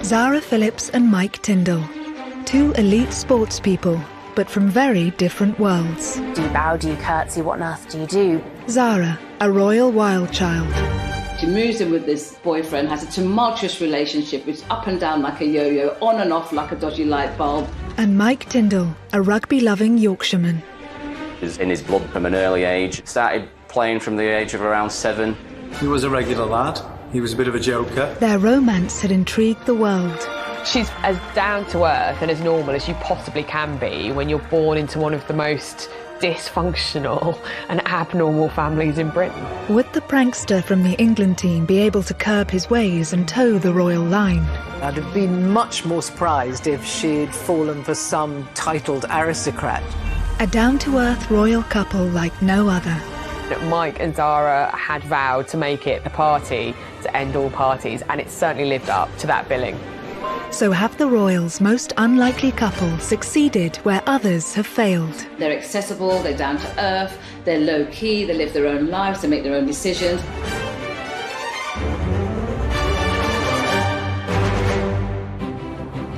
Zara Phillips and Mike Tyndall, two elite sports people, but from very different worlds. Do you bow, do you curtsy, what on earth do you do? Zara, a royal wild child. She moves in with this boyfriend, has a tumultuous relationship, which is up and down like a yo-yo, on and off like a dodgy light bulb. And Mike Tyndall, a rugby-loving Yorkshireman. It was in his blood from an early age. Started playing from the age of around 7. He was a regular lad. He was a bit of a joker. Their romance had intrigued the world. She's as down to earth and as normal as you possibly can be when you're born into one of the most dysfunctional and abnormal families in Britain. Would the prankster from the England team be able to curb his ways and toe the royal line? I'd have been much more surprised if she'd fallen for some titled aristocrat. A down-to-earth royal couple like no other. Mike and Zara had vowed to make it the party to end all parties, and it certainly lived up to that billing. So have the royals' most unlikely couple succeeded where others have failed? They're accessible, they're down to earth, they're low-key, they live their own lives, they make their own decisions.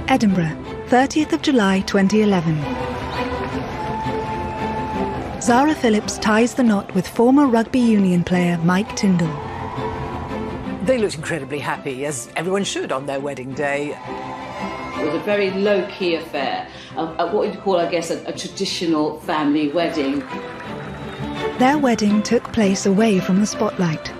Edinburgh, 30th of July 2011. Zara Phillips ties the knot with former rugby union player Mike Tyndall. They looked incredibly happy, as everyone should on their wedding day. It was a very low-key affair, what you'd call, I guess, a traditional family wedding. Their wedding took place away from the spotlight.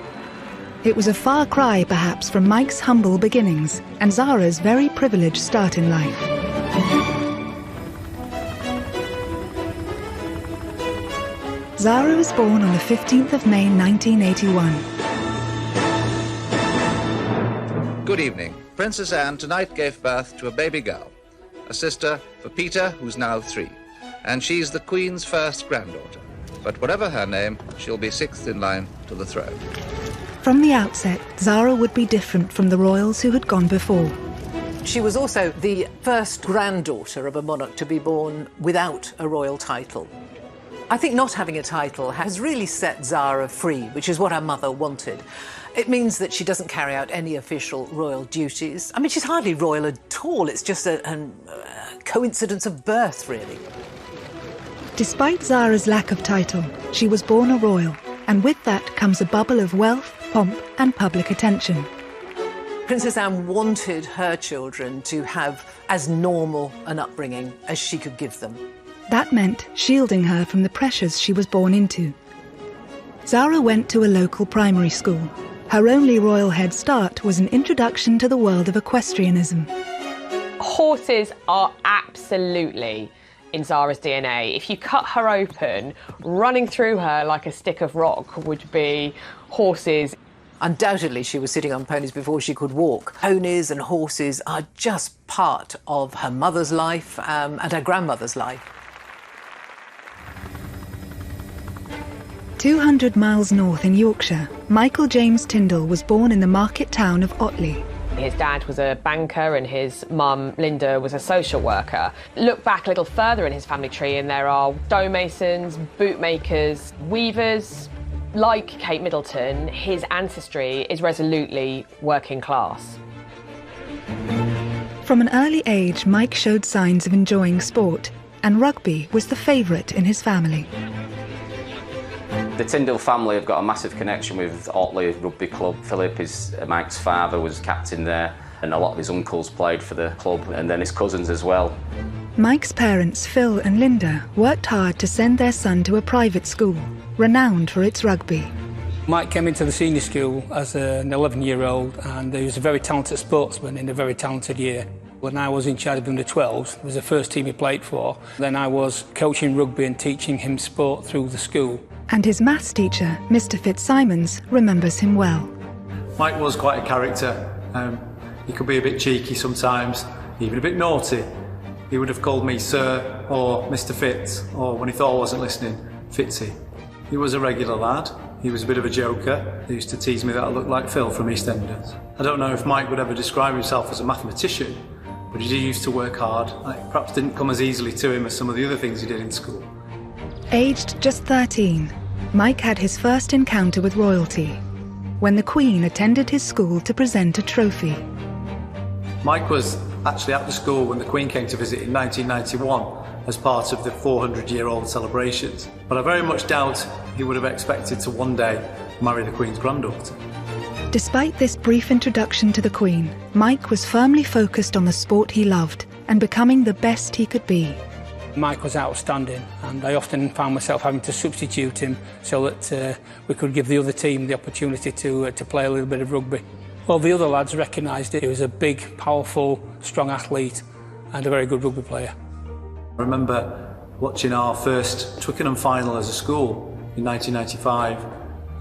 It was a far cry, perhaps, from Mike's humble beginnings and Zara's very privileged start in life. Zara was born on the 15th of May 1981. Good evening. Princess Anne tonight gave birth to a baby girl, a sister for Peter, who's now 3, and she's the Queen's first granddaughter. But whatever her name, she'll be 6th in line to the throne. From the outset, Zara would be different from the royals who had gone before. She was also the first granddaughter of a monarch to be born without a royal title. I think not having a title has really set Zara free, which is what her mother wanted. It means that she doesn't carry out any official royal duties. I mean, she's hardly royal at all. It's just a coincidence of birth, really. Despite Zara's lack of title, she was born a royal, and with that comes a bubble of wealth, pomp and public attention. Princess Anne wanted her children to have as normal an upbringing as she could give them. That meant shielding her from the pressures she was born into. Zara went to a local primary school. Her only royal head start was an introduction to the world of equestrianism. Horses are absolutely in Zara's DNA. If you cut her open, running through her like a stick of rock would be horses. Undoubtedly, she was sitting on ponies before she could walk. Ponies and horses are just part of her mother's life and her grandmother's life. 200 miles north in Yorkshire, Michael James Tyndall was born in the market town of Otley. His dad was a banker and his mum, Linda, was a social worker. Look back a little further in his family tree and there are stonemasons, bootmakers, weavers. Like Kate Middleton, his ancestry is resolutely working class. From an early age, Mike showed signs of enjoying sport, and rugby was the favourite in his family. The Tyndall family have got a massive connection with Otley Rugby Club. Philip, Mike's father, was captain there, and a lot of his uncles played for the club, and then his cousins as well. Mike's parents, Phil and Linda, worked hard to send their son to a private school, renowned for its rugby. Mike came into the senior school as an 11-year-old, and he was a very talented sportsman in a very talented year. When I was in charge of under-12s, it was the first team he played for. Then I was coaching rugby and teaching him sport through the school. And his maths teacher, Mr. Fitzsimons, remembers him well. Mike was quite a character. He could be a bit cheeky sometimes, even a bit naughty. He would have called me Sir or Mr. Fitz, or when he thought I wasn't listening, Fitzy. He was a regular lad. He was a bit of a joker. He used to tease me that I looked like Phil from EastEnders. I don't know if Mike would ever describe himself as a mathematician, but he used to work hard. It perhaps didn't come as easily to him as some of the other things he did in school. Aged just 13, Mike had his first encounter with royalty, when the Queen attended his school to present a trophy. Mike was actually at the school when the Queen came to visit in 1991 as part of the 400-year-old celebrations, but I very much doubt he would have expected to one day marry the Queen's granddaughter. Despite this brief introduction to the Queen, Mike was firmly focused on the sport he loved and becoming the best he could be. Mike was outstanding, and I often found myself having to substitute him so that we could give the other team the opportunity to play a little bit of rugby. Well, the other lads recognised it. He was a big, powerful, strong athlete and a very good rugby player. I remember watching our first Twickenham final as a school in 1995,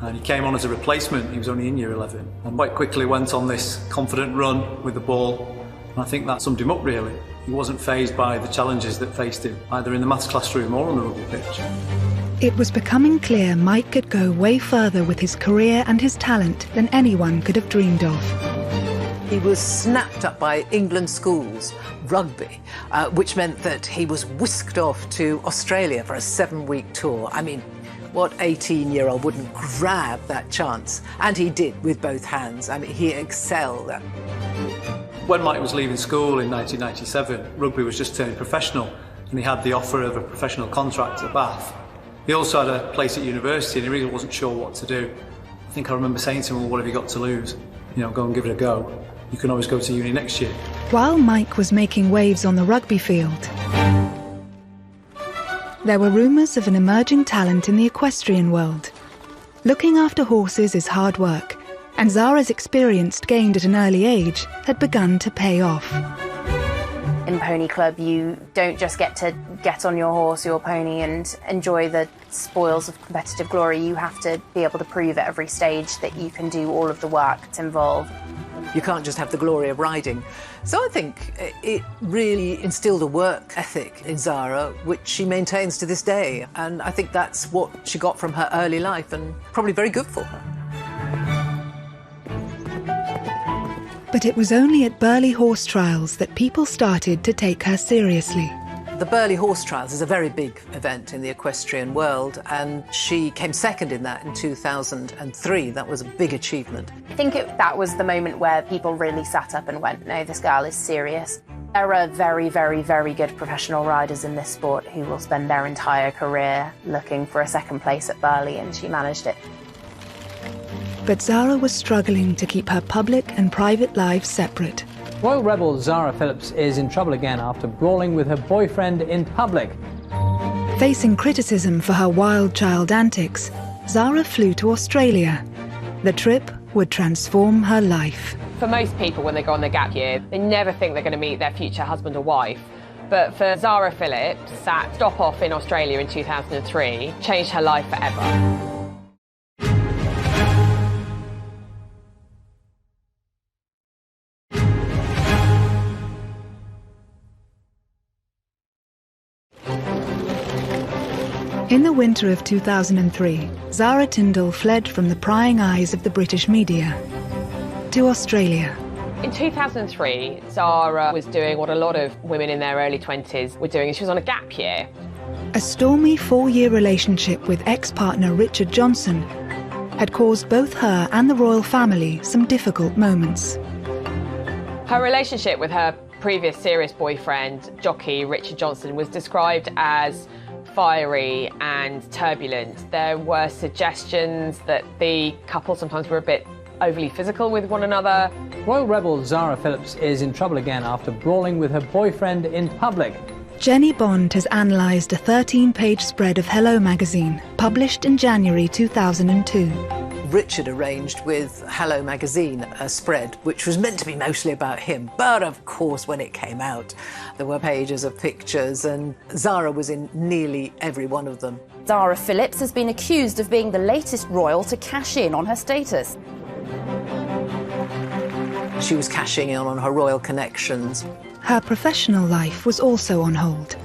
and he came on as a replacement. He was only in year 11 and quite quickly went on this confident run with the ball, and I think that summed him up really. He wasn't fazed by the challenges that faced him, either in the maths classroom or on the rugby pitch. It was becoming clear Mike could go way further with his career and his talent than anyone could have dreamed of. He was snapped up by England schools, rugby, which meant that he was whisked off to Australia for a 7-week tour. I mean, what 18-year-old wouldn't grab that chance? And he did with both hands. I mean, he excelled. When Mike was leaving school in 1997, rugby was just turning professional, and he had the offer of a professional contract at Bath. He also had a place at university, and he really wasn't sure what to do. I think I remember saying to him, well, what have you got to lose? You know, go and give it a go. You can always go to uni next year. While Mike was making waves on the rugby field, there were rumours of an emerging talent in the equestrian world. Looking after horses is hard work, and Zara's experience gained at an early age had begun to pay off. In Pony Club, you don't just get to get on your horse, your pony, and enjoy the spoils of competitive glory. You have to be able to prove at every stage that you can do all of the work that's involved. You can't just have the glory of riding. So I think it really instilled a work ethic in Zara, which she maintains to this day. And I think that's what she got from her early life, and probably very good for her. But it was only at Burghley Horse Trials that people started to take her seriously. The Burghley Horse Trials is a very big event in the equestrian world, and she came second in that in 2003. That was a big achievement. I think that was the moment where people really sat up and went, no, this girl is serious. There are very, very, very good professional riders in this sport who will spend their entire career looking for a second place at Burghley, and she managed it. But Zara was struggling to keep her public and private lives separate. Royal rebel Zara Phillips is in trouble again after brawling with her boyfriend in public. Facing criticism for her wild child antics, Zara flew to Australia. The trip would transform her life. For most people, when they go on their gap year, they never think they're going to meet their future husband or wife. But for Zara Phillips, that stop off in Australia in 2003 changed her life forever. In the winter of 2003, Zara Tindall fled from the prying eyes of the British media to Australia. In 2003, Zara was doing what a lot of women in their early 20s were doing. She was on a gap year. A stormy 4-year relationship with ex-partner Richard Johnson had caused both her and the royal family some difficult moments. Her relationship with her previous serious boyfriend, jockey Richard Johnson, was described as fiery and turbulent. There were suggestions that the couple sometimes were a bit overly physical with one another. Royal rebel Zara Phillips is in trouble again after brawling with her boyfriend in public. Jenny Bond has analysed a 13-page spread of Hello magazine, published in January 2002. Richard arranged with Hello magazine a spread which was meant to be mostly about him, but of course when it came out there were pages of pictures, and Zara was in nearly every one of them. Zara Phillips has been accused of being the latest royal to cash in on her status. She was cashing in on her royal connections. Her professional life was also on hold.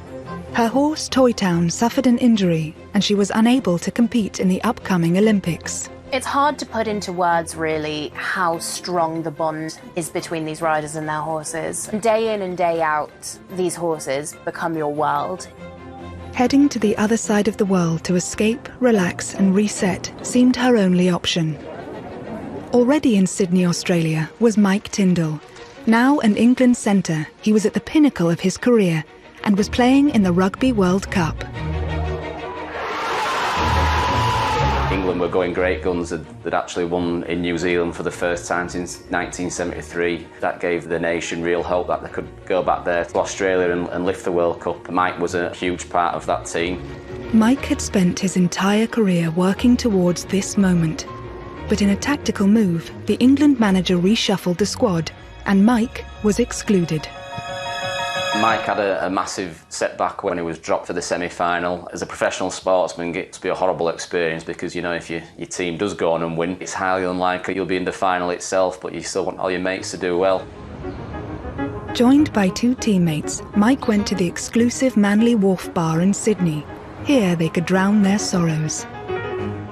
Her horse Toy Town suffered an injury and she was unable to compete in the upcoming Olympics. It's hard to put into words, really, how strong the bond is between these riders and their horses. Day in and day out, these horses become your world. Heading to the other side of the world to escape, relax and reset seemed her only option. Already in Sydney, Australia, was Mike Tindall, Now an England centre, he was at the pinnacle of his career and was playing in the Rugby World Cup. England were going great guns. They'd actually won in New Zealand for the first time since 1973. That gave the nation real hope that they could go back there to Australia and lift the World Cup. Mike was a huge part of that team. Mike had spent his entire career working towards this moment. But in a tactical move, the England manager reshuffled the squad and Mike was excluded. Mike had a massive setback when he was dropped for the semi-final. As a professional sportsman, it gets to be a horrible experience because, you know, if your team does go on and win, it's highly unlikely you'll be in the final itself, but you still want all your mates to do well. Joined by two teammates, Mike went to the exclusive Manly Wharf bar in Sydney. Here they could drown their sorrows.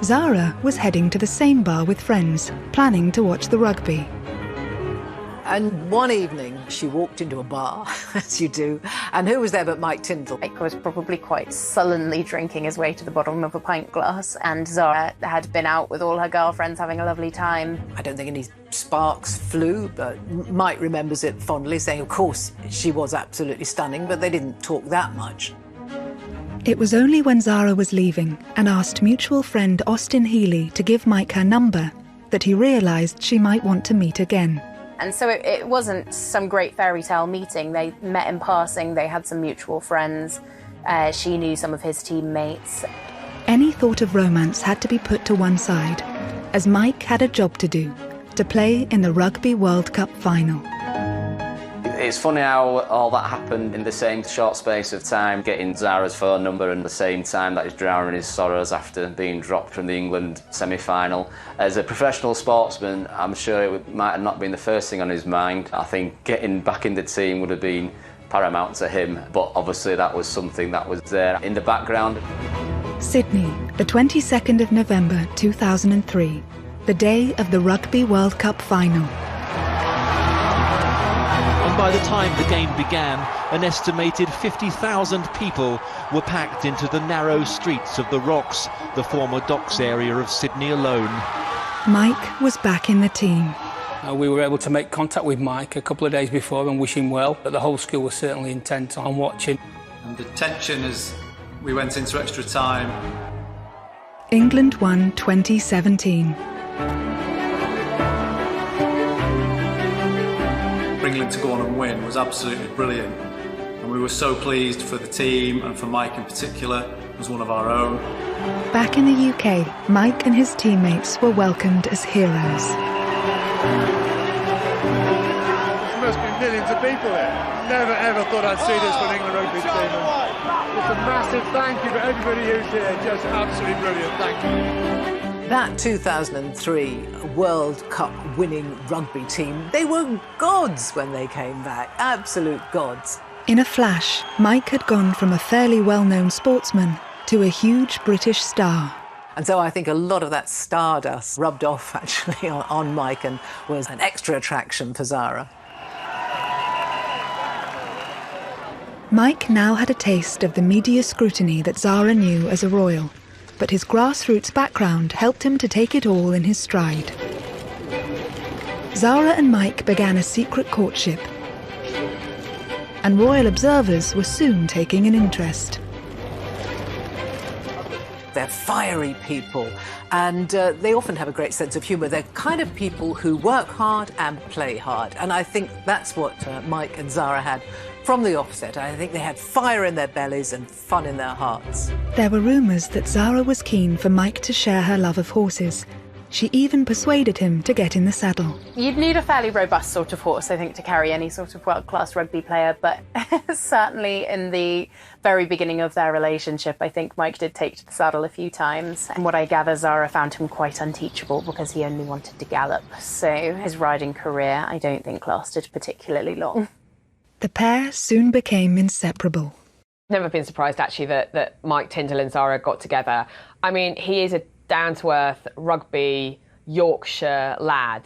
Zara was heading to the same bar with friends, planning to watch the rugby. And one evening, she walked into a bar, as you do, and who was there but Mike Tindall? Mike was probably quite sullenly drinking his way to the bottom of a pint glass, and Zara had been out with all her girlfriends having a lovely time. I don't think any sparks flew, but Mike remembers it fondly, saying, of course, she was absolutely stunning, but they didn't talk that much. It was only when Zara was leaving and asked mutual friend Austin Healy to give Mike her number that he realised she might want to meet again. And so it wasn't some great fairy tale meeting. They met in passing, they had some mutual friends. She knew some of his teammates. Any thought of romance had to be put to one side, as Mike had a job to do, to play in the Rugby World Cup final. It's funny how all that happened in the same short space of time, getting Zara's phone number and the same time that he's drowning his sorrows after being dropped from the England semi-final. As a professional sportsman, I'm sure it might have not been the first thing on his mind. I think getting back in the team would have been paramount to him, but obviously that was something that was there in the background. Sydney, the 22nd of November 2003, the day of the Rugby World Cup final. By the time the game began, an estimated 50,000 people were packed into the narrow streets of the Rocks, the former docks area of Sydney alone. Mike was back in the team. We were able to make contact with Mike a couple of days before and wish him well, but the whole school was certainly intent on watching. And the tension as we went into extra time. England won 2017. For England to go on and win was absolutely brilliant. And we were so pleased for the team and for Mike in particular as one of our own. Back in the UK, Mike and his teammates were welcomed as heroes. There must be millions of people here. Never ever thought I'd see this for an England rugby team. Just a massive thank you for everybody who's here. Just absolutely brilliant. Thank you. That 2003 World Cup winning rugby team, they were gods when they came back, absolute gods. In a flash, Mike had gone from a fairly well-known sportsman to a huge British star. And so I think a lot of that stardust rubbed off actually on Mike and was an extra attraction for Zara. Mike now had a taste of the media scrutiny that Zara knew as a royal. But his grassroots background helped him to take it all in his stride. Zara and Mike began a secret courtship, and royal observers were soon taking an interest. They're fiery people, and they often have a great sense of humour. They're kind of people who work hard and play hard, and I think that's what Mike and Zara had from the offset. I think they had fire in their bellies and fun in their hearts. There were rumours that Zara was keen for Mike to share her love of horses. She even persuaded him to get in the saddle. You'd need a fairly robust sort of horse, I think, to carry any sort of world-class rugby player, but certainly in the very beginning of their relationship, I think Mike did take to the saddle a few times. And what I gather, Zara found him quite unteachable because he only wanted to gallop. So his riding career, I don't think, lasted particularly long. The pair soon became inseparable. Never been surprised, actually, that Mike Tindall and Zara got together. I mean, he is a down-to-earth rugby Yorkshire lad,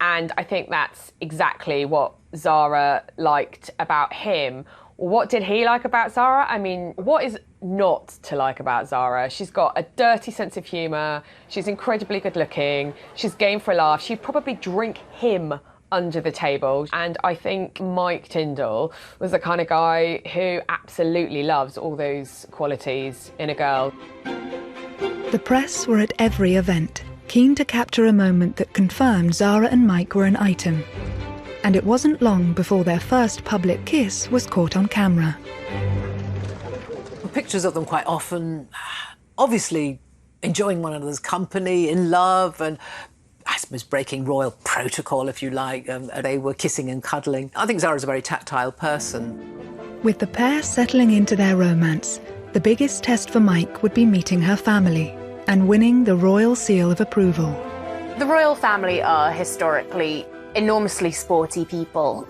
and I think that's exactly what Zara liked about him. What did he like about Zara? I mean, what is not to like about Zara? She's got a dirty sense of humour, she's incredibly good looking, she's game for a laugh, she'd probably drink him under the table. And I think Mike Tindall was the kind of guy who absolutely loves all those qualities in a girl. The press were at every event, keen to capture a moment that confirmed Zara and Mike were an item. And it wasn't long before their first public kiss was caught on camera. Pictures of them quite often, obviously enjoying one another's company, in love, and I suppose breaking royal protocol, if you like. They were kissing and cuddling. I think Zara's a very tactile person. With the pair settling into their romance, the biggest test for Mike would be meeting her family and winning the royal seal of approval. The royal family are historically enormously sporty people.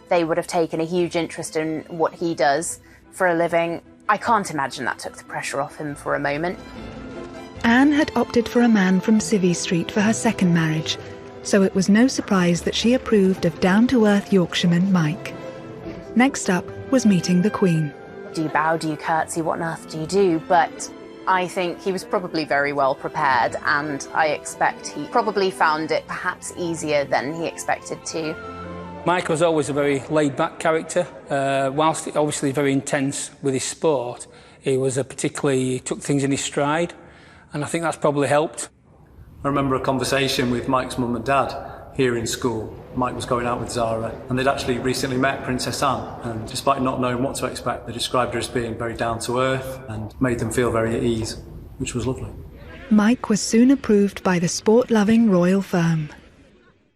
They would have taken a huge interest in what he does for a living. I can't imagine that took the pressure off him for a moment. Anne had opted for a man from Civvy Street for her second marriage, so it was no surprise that she approved of down-to-earth Yorkshireman Mike. Next up was meeting the Queen. Do you bow, do you curtsy, what on earth do you do? But I think he was probably very well prepared, and I expect he probably found it perhaps easier than he expected to. Mike was always a very laid-back character. Whilst obviously very intense with his sport, he took things in his stride, and I think that's probably helped. I remember a conversation with Mike's mum and dad here in school. Mike was going out with Zara, and they'd actually recently met Princess Anne, and despite not knowing what to expect, they described her as being very down-to-earth and made them feel very at ease, which was lovely. Mike was soon approved by the sport-loving royal firm.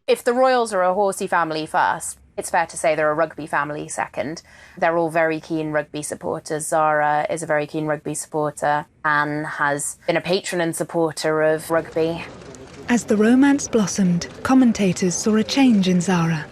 If the royals are a horsey family first, it's fair to say they're a rugby family second. They're all very keen rugby supporters. Zara is a very keen rugby supporter. Anne has been a patron and supporter of rugby. As the romance blossomed, commentators saw a change in Zara.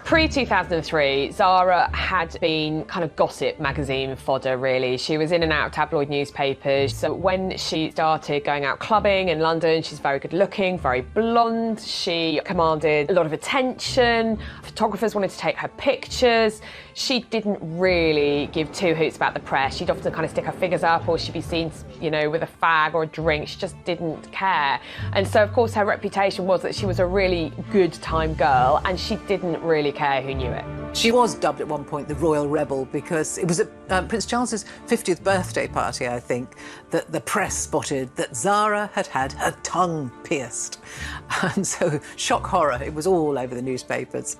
Pre-2003, Zara had been kind of gossip magazine fodder, really. She was in and out of tabloid newspapers. So when she started going out clubbing in London, she's very good looking, very blonde. She commanded a lot of attention. Photographers wanted to take her pictures. She didn't really give two hoots about the press. She'd often kind of stick her figures up, or she'd be seen, you know, with a fag or a drink. She just didn't care. And so, of course, her reputation was that she was a really good time girl, and she didn't really care who knew it. She was dubbed at one point the Royal Rebel because it was at Prince Charles's 50th birthday party, I think, that the press spotted that Zara had had her tongue pierced. And so, shock horror, it was all over the newspapers.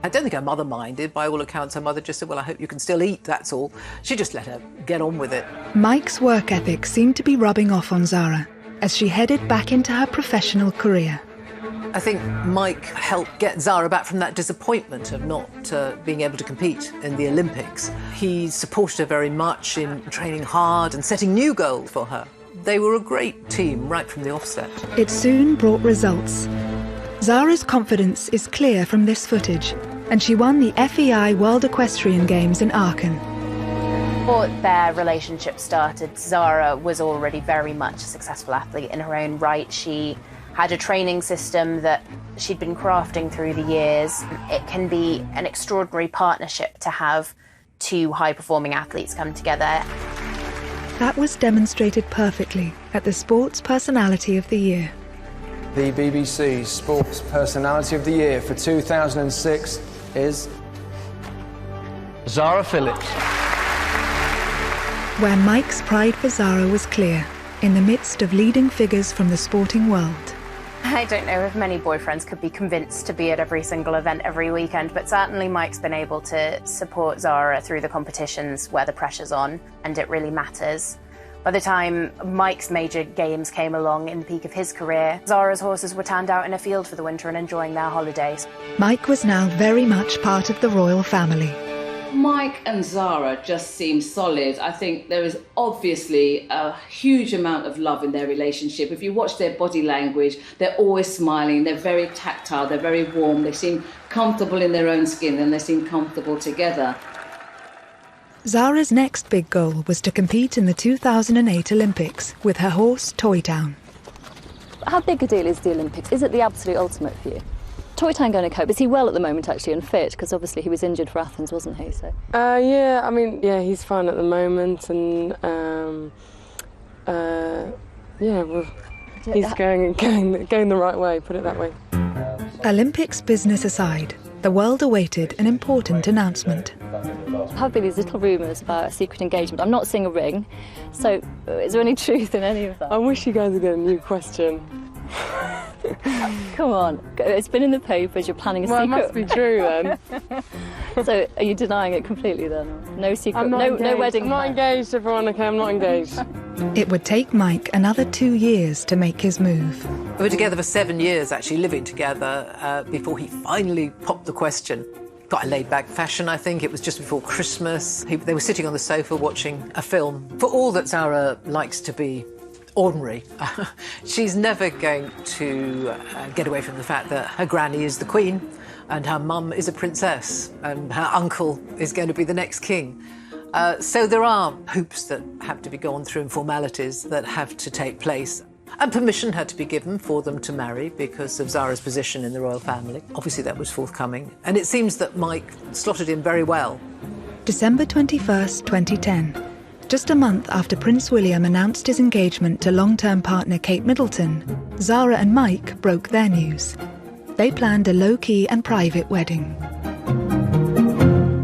I don't think her mother minded. By all accounts, her mother just said, well, I hope you can still eat, that's all. She just let her get on with it. Mike's work ethic seemed to be rubbing off on Zara as she headed back into her professional career. I think Mike helped get Zara back from that disappointment of not being able to compete in the Olympics. He supported her very much in training hard and setting new goals for her. They were a great team right from the offset. It soon brought results. Zara's confidence is clear from this footage, and she won the FEI World Equestrian Games in Aachen. Before their relationship started, Zara was already very much a successful athlete in her own right. She had a training system that she'd been crafting through the years. It can be an extraordinary partnership to have two high-performing athletes come together. That was demonstrated perfectly at the Sports Personality of the Year. The BBC Sports Personality of the Year for 2006 is Zara Phillips. Where Mike's pride for Zara was clear, in the midst of leading figures from the sporting world. I don't know if many boyfriends could be convinced to be at every single event every weekend, but certainly Mike's been able to support Zara through the competitions where the pressure's on and it really matters. By the time Mike's major games came along in the peak of his career, Zara's horses were turned out in a field for the winter and enjoying their holidays. Mike was now very much part of the royal family. Mike and Zara just seem solid. I think there is obviously a huge amount of love in their relationship. If you watch their body language, they're always smiling, they're very tactile, they're very warm, they seem comfortable in their own skin and they seem comfortable together. Zara's next big goal was to compete in the 2008 Olympics with her horse Toy Town. How big a deal is the Olympics? Is it the absolute ultimate for you? Toy Town going to cope? Is he well at the moment actually and fit? Because obviously he was injured for Athens, wasn't he? So. Yeah, I mean, yeah, he's fine at the moment, and yeah, well, he's going the right way. Put it that way. Olympics business aside, the world awaited an important announcement. There have been these little rumours about a secret engagement. I'm not seeing a ring, so is there any truth in any of that? I wish you guys would get a new question. Come on, it's been in the papers, you're planning a secret. Well, it must be true then. So are you denying it completely then? No secret, no wedding I'm not engaged, everyone, okay, I'm not engaged. It would take Mike another 2 years to make his move. We were together for 7 years, actually, living together, before he finally popped the question. Quite a laid-back fashion, I think. It was just before Christmas. They were sitting on the sofa watching a film. For all that Zara likes to be ordinary, she's never going to get away from the fact that her granny is the queen and her mum is a princess and her uncle is going to be the next king. So there are hoops that have to be gone through and formalities that have to take place. And permission had to be given for them to marry because of Zara's position in the royal family. Obviously that was forthcoming. And it seems that Mike slotted in very well. December 21st, 2010. Just a month after Prince William announced his engagement to long-term partner Kate Middleton, Zara and Mike broke their news. They planned a low-key and private wedding.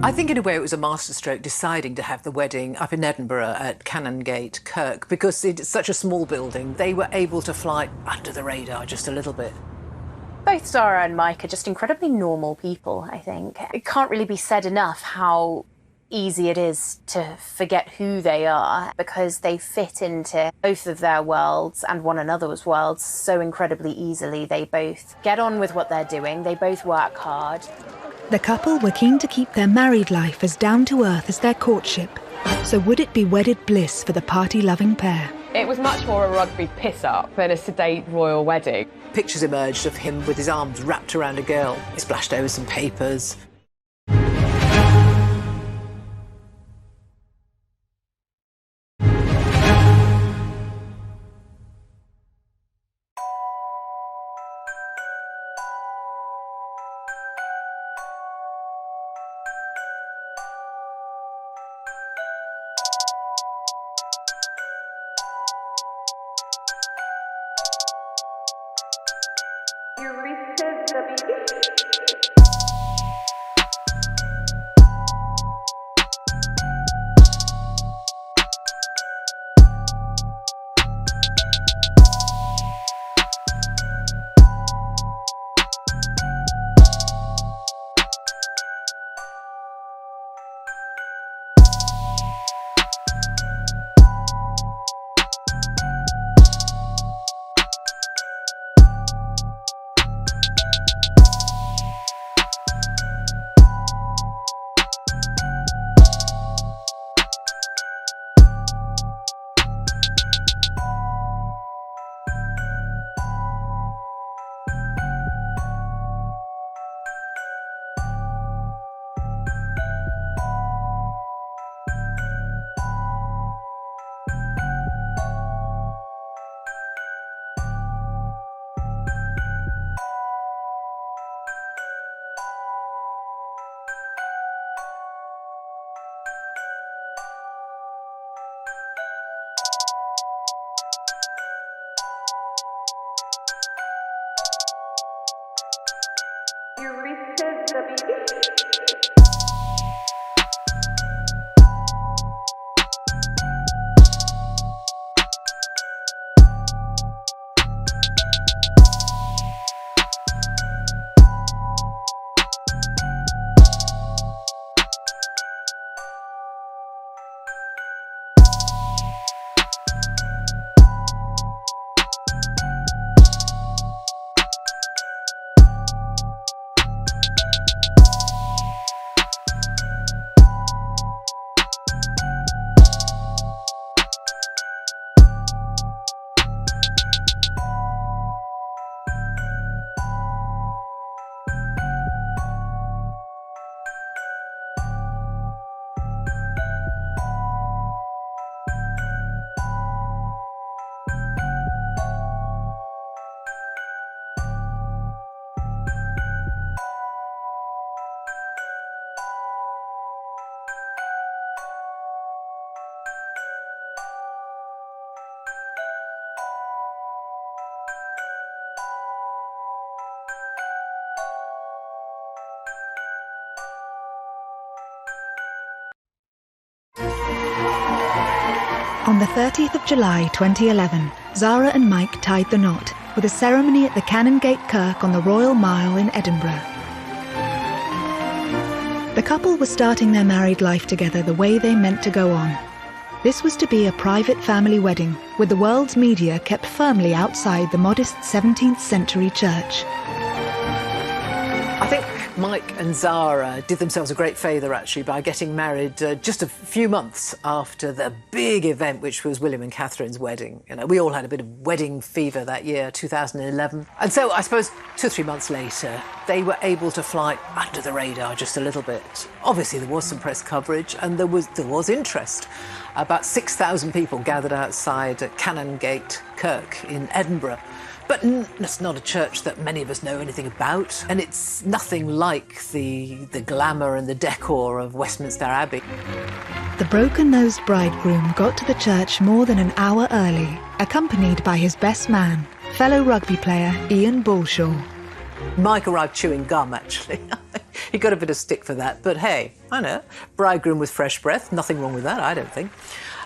I think in a way it was a masterstroke deciding to have the wedding up in Edinburgh at Canongate Kirk because it's such a small building. They were able to fly under the radar just a little bit. Both Zara and Mike are just incredibly normal people, I think. It can't really be said enough how easy it is to forget who they are because they fit into both of their worlds and one another's worlds so incredibly easily. They both get on with what they're doing, they both work hard. The couple were keen to keep their married life as down-to-earth as their courtship. So would it be wedded bliss for the party-loving pair? It was much more a rugby piss-up than a sedate royal wedding. Pictures emerged of him with his arms wrapped around a girl. He splashed over some papers. On the 30th of July 2011, Zara and Mike tied the knot with a ceremony at the Canongate Kirk on the Royal Mile in Edinburgh. The couple were starting their married life together the way they meant to go on. This was to be a private family wedding, with the world's media kept firmly outside the modest 17th century church. I think Mike and Zara did themselves a great favour, actually, by getting married just a few months after the big event, which was William and Catherine's wedding. You know, we all had a bit of wedding fever that year, 2011. And so I suppose 2 or 3 months later, they were able to fly under the radar just a little bit. Obviously, there was some press coverage and there was interest. About 6,000 people gathered outside Canongate Kirk in Edinburgh. But it's not a church that many of us know anything about, and it's nothing like the glamour and the decor of Westminster Abbey. The broken-nosed bridegroom got to the church more than an hour early, accompanied by his best man, fellow rugby player Ian Bullshaw. Mike arrived chewing gum, actually. He got a bit of stick for that, but hey, I know, bridegroom with fresh breath, nothing wrong with that, I don't think.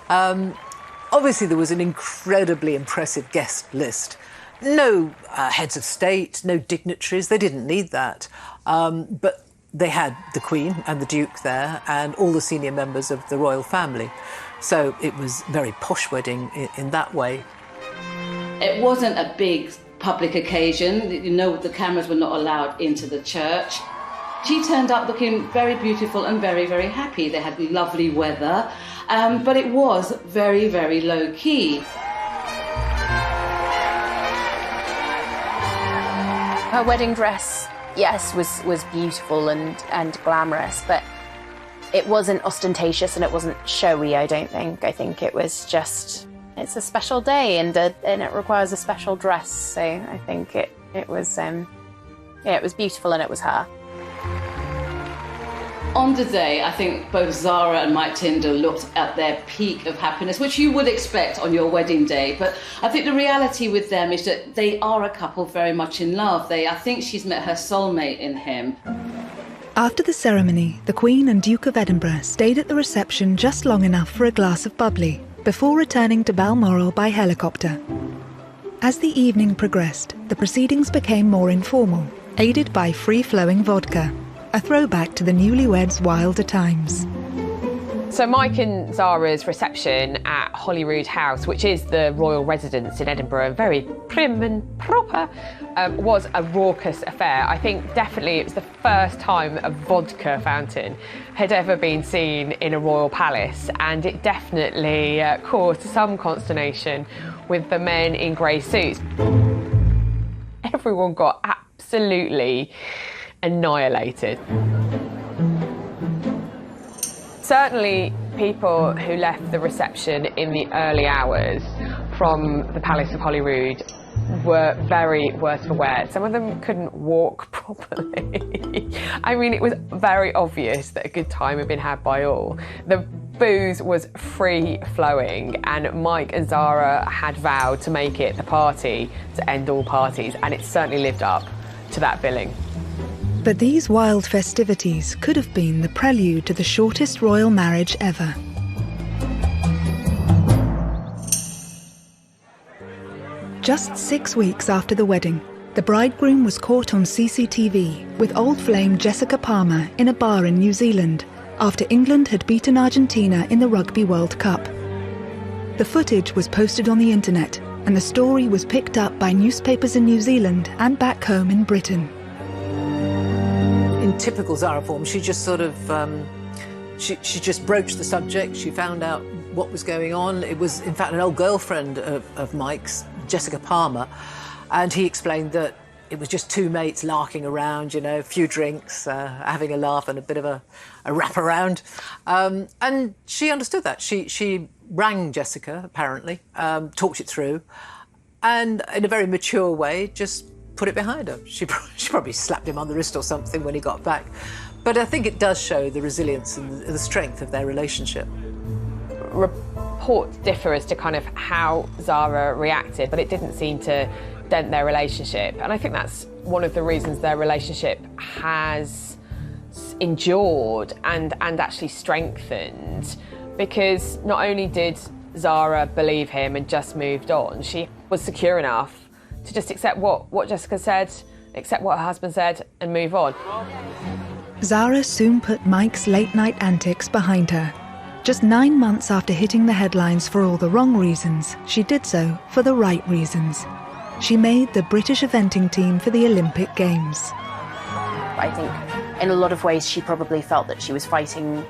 Obviously, there was an incredibly impressive guest list. No heads of state, no dignitaries, they didn't need that. But they had the Queen and the Duke there and all the senior members of the royal family. So it was a very posh wedding in that way. It wasn't a big public occasion. You know, the cameras were not allowed into the church. She turned up looking very beautiful and very, very happy. They had lovely weather, but it was very, very low-key. Her wedding dress, yes, was beautiful and glamorous, but it wasn't ostentatious and it wasn't showy, I don't think. I think it was just, it's a special day and it requires a special dress. So I think it was beautiful and it was her. On the day, I think both Zara and Mike Tyndall looked at their peak of happiness, which you would expect on your wedding day. But I think the reality with them is that they are a couple very much in love. I think she's met her soulmate in him. After the ceremony, the Queen and Duke of Edinburgh stayed at the reception just long enough for a glass of bubbly, before returning to Balmoral by helicopter. As the evening progressed, the proceedings became more informal, aided by free-flowing vodka. A throwback to the newlyweds' wilder times. So Mike and Zara's reception at Holyrood House, which is the royal residence in Edinburgh, very prim and proper, was a raucous affair. I think definitely it was the first time a vodka fountain had ever been seen in a royal palace, and it definitely caused some consternation with the men in grey suits. Everyone got absolutely annihilated. Certainly people who left the reception in the early hours from the Palace of Holyrood were very worse for wear. Some of them couldn't walk properly. I mean, it was very obvious that a good time had been had by all. The booze was free flowing and Mike and Zara had vowed to make it the party to end all parties, and it certainly lived up to that billing. But these wild festivities could have been the prelude to the shortest royal marriage ever. Just 6 weeks after the wedding, the bridegroom was caught on CCTV with old flame Jessica Palmer in a bar in New Zealand after England had beaten Argentina in the Rugby World Cup. The footage was posted on the internet and the story was picked up by newspapers in New Zealand and back home in Britain. In typical Zara form, she just sort of, she just broached the subject. She found out what was going on. It was, in fact, an old girlfriend of Mike's, Jessica Palmer, and he explained that it was just two mates larking around, you know, a few drinks, having a laugh and a bit of a wrap around. And she understood that. She rang Jessica, apparently, talked it through, and in a very mature way, just put it behind her. She probably slapped him on the wrist or something when he got back. But I think it does show the resilience and the strength of their relationship. Reports differ as to kind of how Zara reacted, but it didn't seem to dent their relationship. And I think that's one of the reasons their relationship has endured and actually strengthened, because not only did Zara believe him and just moved on. She was secure enough to just accept what Jessica said, accept what her husband said, and move on. Zara soon put Mike's late-night antics behind her. Just 9 months after hitting the headlines for all the wrong reasons, she did so for the right reasons. She made the British eventing team for the Olympic Games. I think in a lot of ways she probably felt that she was fighting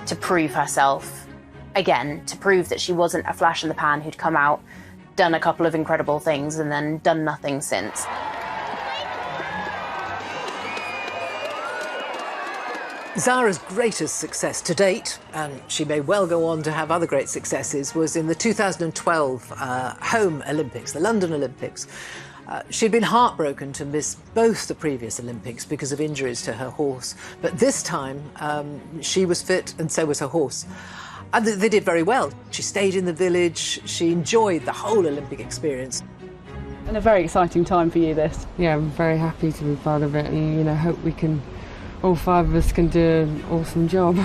to prove herself again, to prove that she wasn't a flash in the pan who'd come out, done a couple of incredible things and then done nothing since. Zara's greatest success to date, and she may well go on to have other great successes, was in the 2012 home Olympics, the London Olympics. She'd been heartbroken to miss both the previous Olympics because of injuries to her horse, but this time she was fit and so was her horse. And they did very well. She stayed in the village, she enjoyed the whole Olympic experience. And a very exciting time for you, this. Yeah, I'm very happy to be part of it and, you know, hope we can, all 5 of us can do an awesome job.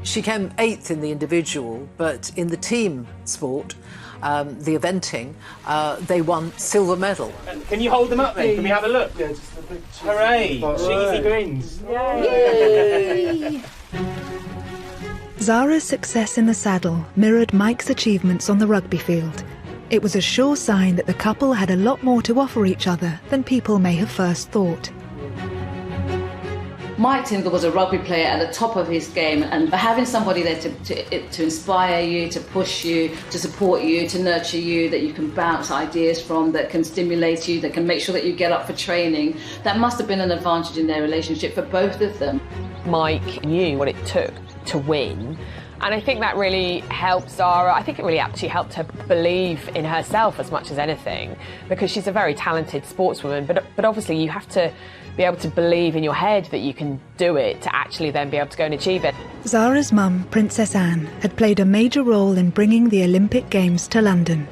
She came 8th in the individual, but in the team sport, the eventing, they won silver medal. Can you hold them up then? Can we have a look? Yeah, just a big hooray! Cheesy grins! Yay! Zara's success in the saddle mirrored Mike's achievements on the rugby field. It was a sure sign that the couple had a lot more to offer each other than people may have first thought. Mike Tindall was a rugby player at the top of his game, and having somebody there to inspire you, to push you, to support you, to nurture you, that you can bounce ideas from, that can stimulate you, that can make sure that you get up for training, that must have been an advantage in their relationship for both of them. Mike knew what it took to win, and I think that really helped Zara. I think it really actually helped her believe in herself as much as anything, because she's a very talented sportswoman, but obviously you have to be able to believe in your head that you can do it to actually then be able to go and achieve it. Zara's mum, Princess Anne, had played a major role in bringing the Olympic Games to London.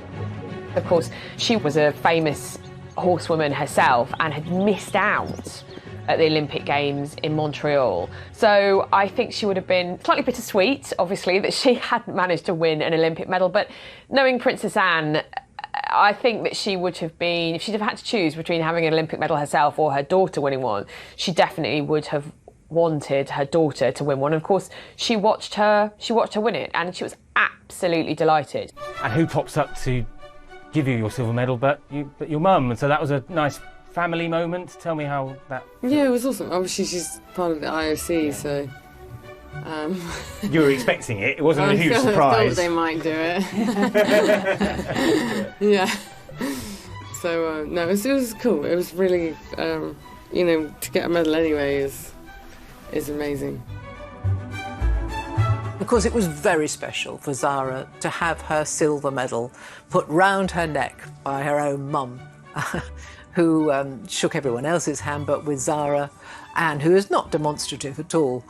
Of course, she was a famous horsewoman herself and had missed out at the Olympic Games in Montreal. So I think she would have been slightly bittersweet, obviously, that she hadn't managed to win an Olympic medal. But knowing Princess Anne, I think that she would have been, if she'd have had to choose between having an Olympic medal herself or her daughter winning one, she definitely would have wanted her daughter to win one. And of course, she watched her win it, and she was absolutely delighted. And who pops up to give you your silver medal but your mum? And so that was a nice family moment. Tell me how that... Yeah, it was awesome. Obviously, she's part of the IOC, so... You were expecting it? It wasn't a huge surprise? I thought they might do it. Yeah. So, no, it was cool. It was really, you know, to get a medal anyway is amazing. Of course, it was very special for Zara to have her silver medal put round her neck by her own mum, who shook everyone else's hand, but with Zara, Anne, who is not demonstrative at all,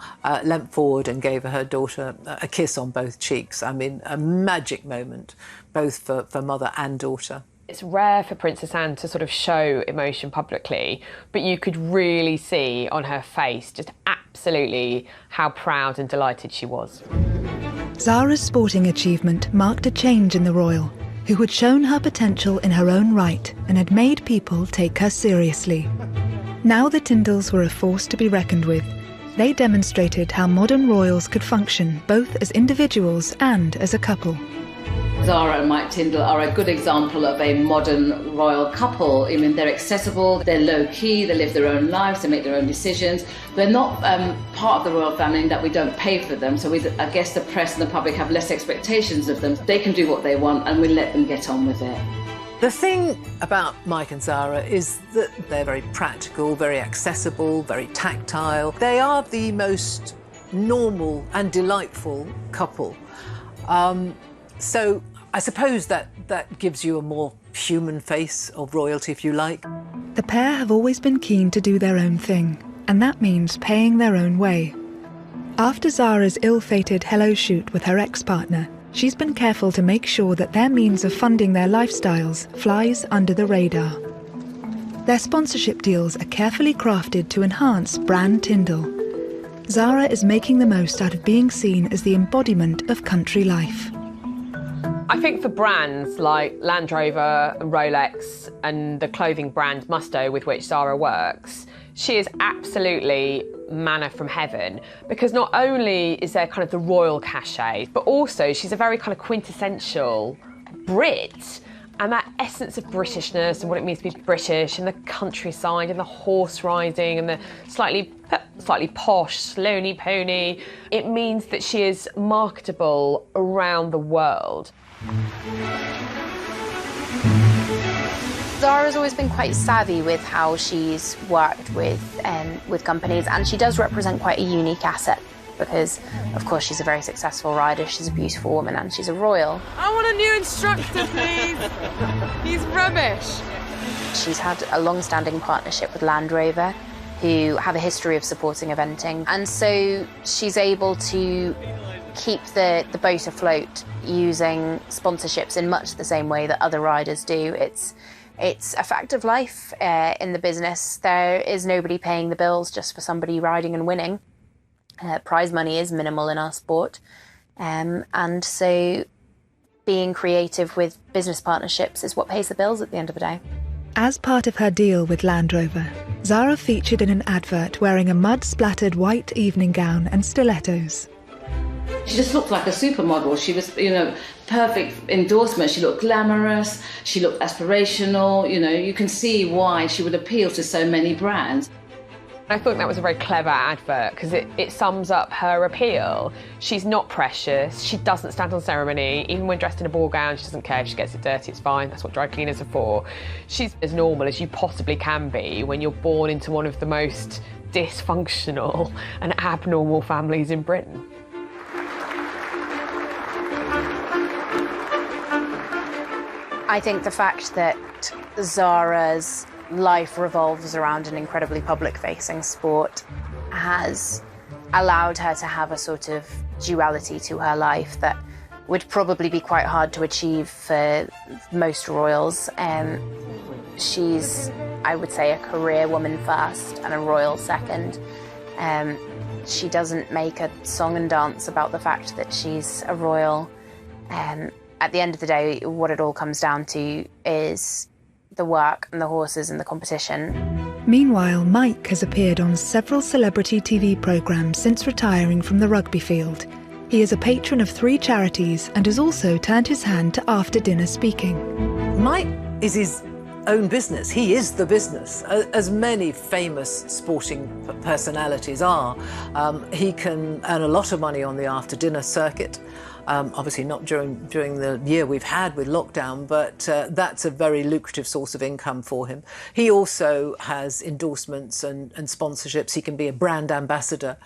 leant forward and gave her daughter a kiss on both cheeks. I mean, a magic moment, both for mother and daughter. It's rare for Princess Anne to sort of show emotion publicly, but you could really see on her face just absolutely how proud and delighted she was. Zara's sporting achievement marked a change in the royal, who had shown her potential in her own right and had made people take her seriously. Now the Tindalls were a force to be reckoned with. They demonstrated how modern royals could function both as individuals and as a couple. Zara and Mike Tindall are a good example of a modern royal couple. I mean, they're accessible, they're low-key, they live their own lives, they make their own decisions. They're not part of the royal family in that we don't pay for them, so I guess the press and the public have less expectations of them. They can do what they want and we let them get on with it. The thing about Mike and Zara is that they're very practical, very accessible, very tactile. They are the most normal and delightful couple. So I suppose that gives you a more human face of royalty, if you like. The pair have always been keen to do their own thing, and that means paying their own way. After Zara's ill-fated hello shoot with her ex-partner, she's been careful to make sure that their means of funding their lifestyles flies under the radar. Their sponsorship deals are carefully crafted to enhance brand Tindall. Zara is making the most out of being seen as the embodiment of country life. I think for brands like Land Rover and Rolex and the clothing brand Musto with which Zara works, she is absolutely manna from heaven, because not only is there kind of the royal cachet, but also she's a very kind of quintessential Brit. And that essence of Britishness and what it means to be British and the countryside and the horse riding and the slightly posh, slowly pony, it means that she is marketable around the world. Zara's always been quite savvy with how she's worked with companies, and she does represent quite a unique asset because, of course, she's a very successful rider, she's a beautiful woman, and she's a royal. I want a new instructor, please. He's rubbish. She's had a long-standing partnership with Land Rover, who have a history of supporting eventing, and so she's able to keep the boat afloat using sponsorships in much the same way that other riders do. It's a fact of life in the business. There is nobody paying the bills just for somebody riding and winning. Prize money is minimal in our sport, and so being creative with business partnerships is what pays the bills at the end of the day. As part of her deal with Land Rover, Zara featured in an advert wearing a mud-splattered white evening gown and stilettos. She just looked like a supermodel. She was, perfect endorsement. She looked glamorous, she looked aspirational, you can see why she would appeal to so many brands. I thought that was a very clever advert because it sums up her appeal. She's not precious, she doesn't stand on ceremony, even when dressed in a ball gown she doesn't care if she gets it dirty, it's fine, that's what dry cleaners are for. She's as normal as you possibly can be when you're born into one of the most dysfunctional and abnormal families in Britain. I think the fact that Zara's life revolves around an incredibly public-facing sport has allowed her to have a sort of duality to her life that would probably be quite hard to achieve for most royals. She's, I would say, a career woman first and a royal second. She doesn't make a song and dance about the fact that she's a royal. At the end of the day, what it all comes down to is the work and the horses and the competition. Meanwhile, Mike has appeared on several celebrity TV programmes since retiring from the rugby field. He is a patron of 3 charities and has also turned his hand to after-dinner speaking. Mike is his own business. He is the business, as many famous sporting personalities are. He can earn a lot of money on the after-dinner circuit. Obviously not during the year we've had with lockdown, but that's a very lucrative source of income for him. He also has endorsements and sponsorships. He can be a brand ambassador.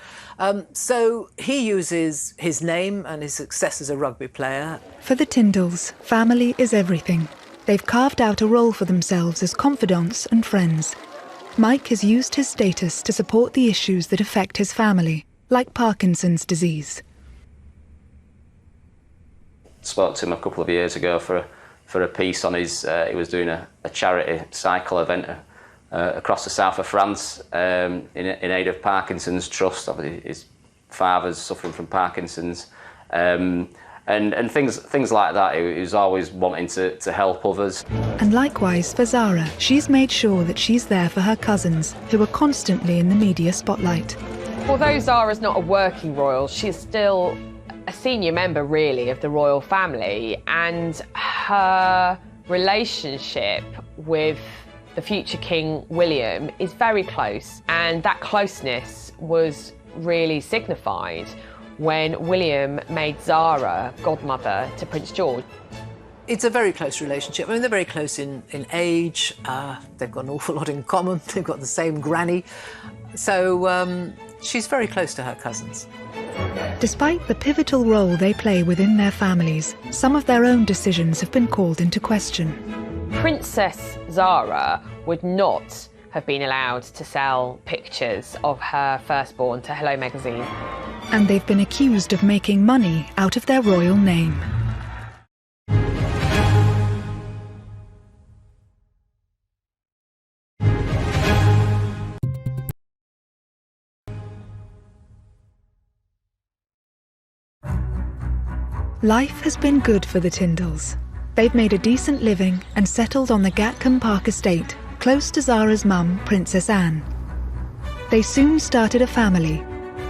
So he uses his name and his success as a rugby player. For the Tyndalls, family is everything. They've carved out a role for themselves as confidants and friends. Mike has used his status to support the issues that affect his family, like Parkinson's disease. Spoke to him a couple of years ago for a piece on his. He was doing a charity cycle event across the south of France in aid of Parkinson's Trust. Obviously, his father's suffering from Parkinson's, and things like that. He was always wanting to help others. And likewise for Zara, she's made sure that she's there for her cousins, who are constantly in the media spotlight. Although Zara's not a working royal, she's still a senior member, really, of the royal family, and her relationship with the future King William is very close, and that closeness was really signified when William made Zara godmother to Prince George. It's a very close relationship. I mean, they're very close in age. They've got an awful lot in common. They've got the same granny. So she's very close to her cousins. Despite the pivotal role they play within their families, some of their own decisions have been called into question. Princess Zara would not have been allowed to sell pictures of her firstborn to Hello magazine. And they've been accused of making money out of their royal name. Life has been good for the Tyndalls. They've made a decent living and settled on the Gatcombe Park estate, close to Zara's mum, Princess Anne. They soon started a family,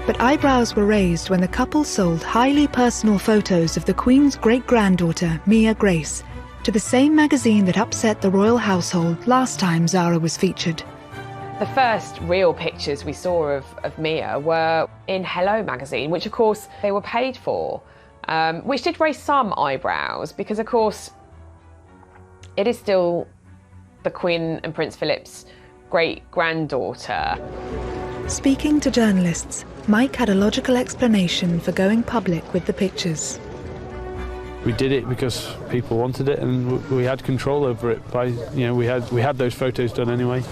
but eyebrows were raised when the couple sold highly personal photos of the Queen's great-granddaughter, Mia Grace, to the same magazine that upset the royal household last time Zara was featured. The first real pictures we saw of Mia were in Hello magazine, which of course they were paid for, which did raise some eyebrows because of course it is still the Queen and Prince Philip's great-granddaughter. Speaking to journalists, Mike had a logical explanation for going public with the pictures. We did it because people wanted it, and we had control over it. We had those photos done anyway,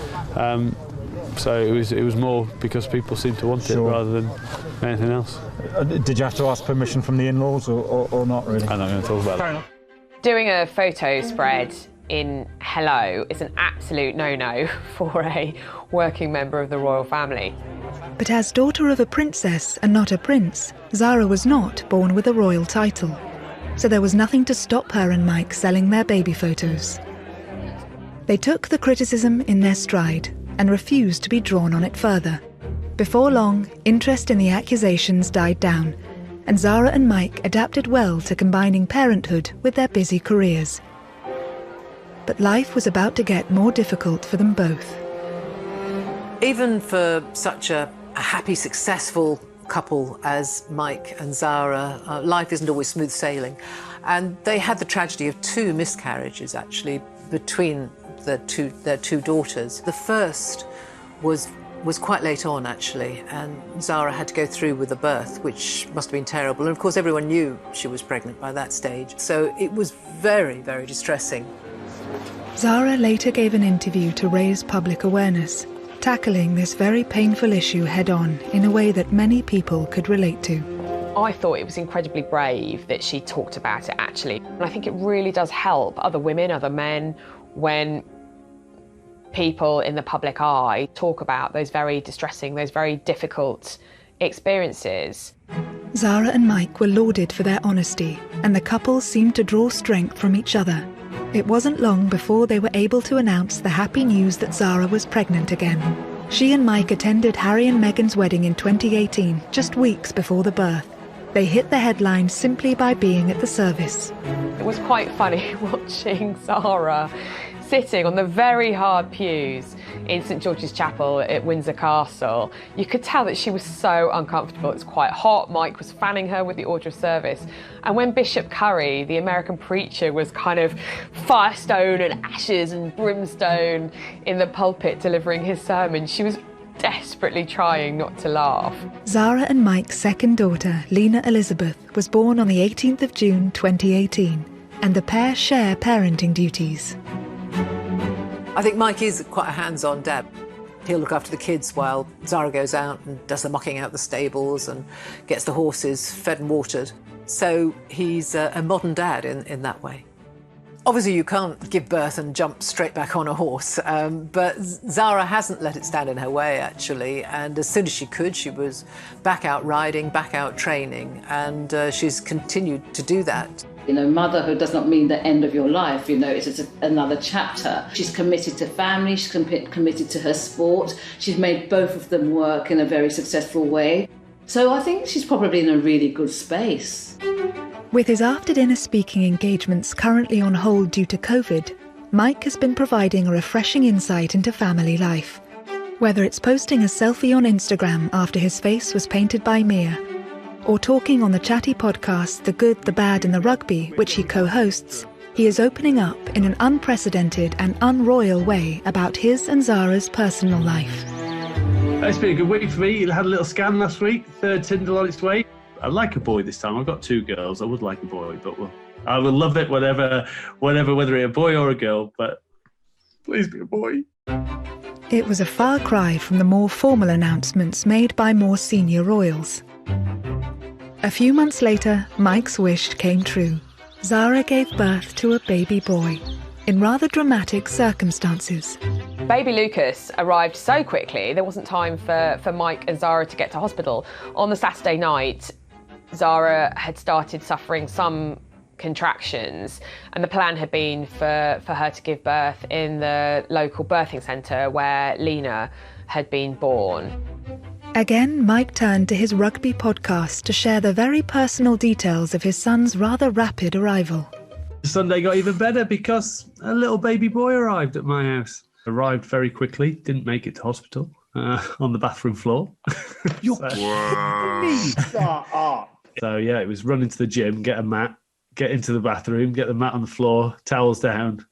so it was more because people seemed to want it rather than anything else. Did you have to ask permission from the in-laws or not really? I'm not going to talk about that. Doing a photo spread in Hello is an absolute no-no for a working member of the royal family. But as daughter of a princess and not a prince, Zara was not born with a royal title. So there was nothing to stop her and Mike selling their baby photos. They took the criticism in their stride and refused to be drawn on it further. Before long, interest in the accusations died down, and Zara and Mike adapted well to combining parenthood with their busy careers. But life was about to get more difficult for them both. Even for such a happy, successful couple as Mike and Zara, life isn't always smooth sailing. And they had the tragedy of 2 miscarriages, actually, between their two daughters. The first was quite late on, actually, and Zara had to go through with the birth, which must have been terrible. And of course, everyone knew she was pregnant by that stage. So it was very, very distressing. Zara later gave an interview to raise public awareness, tackling this very painful issue head-on in a way that many people could relate to. I thought it was incredibly brave that she talked about it, actually. And I think it really does help other women, other men, when people in the public eye talk about those very distressing, those very difficult experiences. Zara and Mike were lauded for their honesty, and the couple seemed to draw strength from each other. It wasn't long before they were able to announce the happy news that Zara was pregnant again. She and Mike attended Harry and Meghan's wedding in 2018, just weeks before the birth. They hit the headlines simply by being at the service. It was quite funny watching Zara sitting on the very hard pews in St George's Chapel at Windsor Castle. You could tell that she was so uncomfortable. It was quite hot. Mike was fanning her with the order of service. And when Bishop Curry, the American preacher, was kind of firestone and ashes and brimstone in the pulpit delivering his sermon, she was desperately trying not to laugh. Zara and Mike's second daughter, Lena Elizabeth, was born on the 18th of June 2018, and the pair share parenting duties. I think Mike is quite a hands-on dad. He'll look after the kids while Zara goes out and does the mucking out the stables and gets the horses fed and watered. So he's a modern dad in that way. Obviously, you can't give birth and jump straight back on a horse, but Zara hasn't let it stand in her way, actually, and as soon as she could, she was back out riding, back out training, and she's continued to do that. You know, motherhood does not mean the end of your life, you know, it's just another chapter. She's committed to family, she's committed to her sport, she's made both of them work in a very successful way. So I think she's probably in a really good space. With his after-dinner speaking engagements currently on hold due to COVID, Mike has been providing a refreshing insight into family life. Whether it's posting a selfie on Instagram after his face was painted by Mia, or talking on the chatty podcast The Good, the Bad and the Rugby, which he co-hosts, he is opening up in an unprecedented and unroyal way about his and Zara's personal life. It's been a good week for me. I had a little scan last week, third Tyndall on its way. I'd like a boy this time. I've got 2 girls. I would like a boy, but I will love it whether it's a boy or a girl, but please be a boy. It was a far cry from the more formal announcements made by more senior royals. A few months later, Mike's wish came true. Zara gave birth to a baby boy, in rather dramatic circumstances. Baby Lucas arrived so quickly, there wasn't time for Mike and Zara to get to hospital. On the Saturday night, Zara had started suffering some contractions, and the plan had been for her to give birth in the local birthing centre where Lena had been born. Again, Mike turned to his rugby podcast to share the very personal details of his son's rather rapid arrival. Sunday got even better because a little baby boy arrived at my house. Arrived very quickly, didn't make it to hospital, on the bathroom floor. You're kidding me! Start up. So yeah, it was run into the gym, get a mat, get into the bathroom, get the mat on the floor, towels down,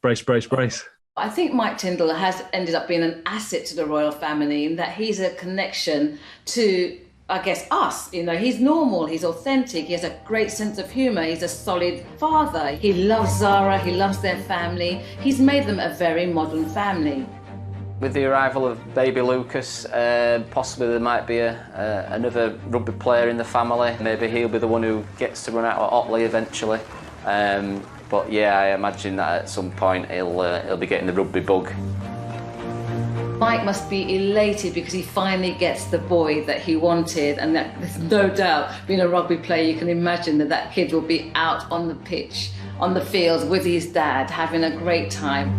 brace, brace, brace. I think Mike Tindall has ended up being an asset to the royal family in that he's a connection to, I guess, us. You know, he's normal, he's authentic, he has a great sense of humour, he's a solid father. He loves Zara, he loves their family. He's made them a very modern family. With the arrival of baby Lucas, possibly there might be another rugby player in the family. Maybe he'll be the one who gets to run out at Otley eventually. But yeah, I imagine that at some point he'll be getting the rugby bug. Mike must be elated because he finally gets the boy that he wanted, and that, there's no doubt, being a rugby player, you can imagine that that kid will be out on the pitch, on the field with his dad, having a great time.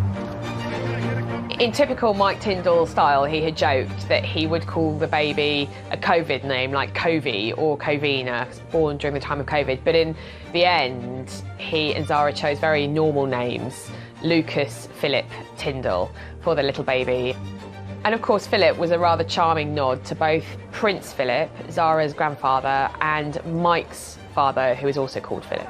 In typical Mike Tindall style, he had joked that he would call the baby a COVID name like Covey or Covina, born during the time of COVID. But in the end, he and Zara chose very normal names, Lucas Philip Tindall, for the little baby. And of course, Philip was a rather charming nod to both Prince Philip, Zara's grandfather, and Mike's father, who is also called Philip.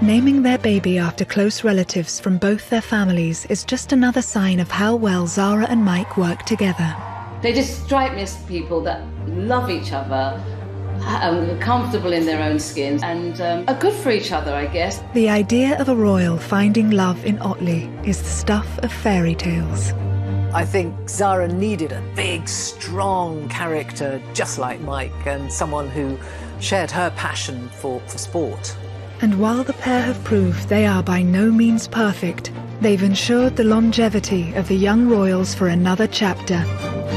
Naming their baby after close relatives from both their families is just another sign of how well Zara and Mike work together. They just strike me as people that love each other, are comfortable in their own skins, and are good for each other, I guess. The idea of a royal finding love in Otley is the stuff of fairy tales. I think Zara needed a big, strong character just like Mike, and someone who shared her passion for sport. And while the pair have proved they are by no means perfect, they've ensured the longevity of the young royals for another chapter.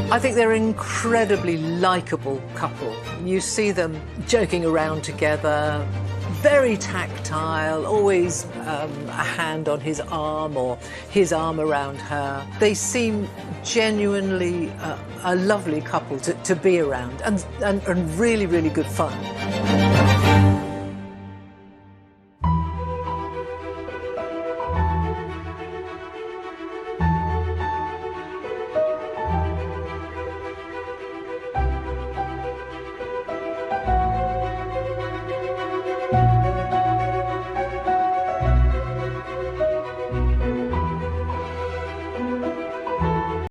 I think they're an incredibly likeable couple. You see them joking around together, very tactile, always a hand on his arm or his arm around her. They seem genuinely a lovely couple to be around, and really, really good fun.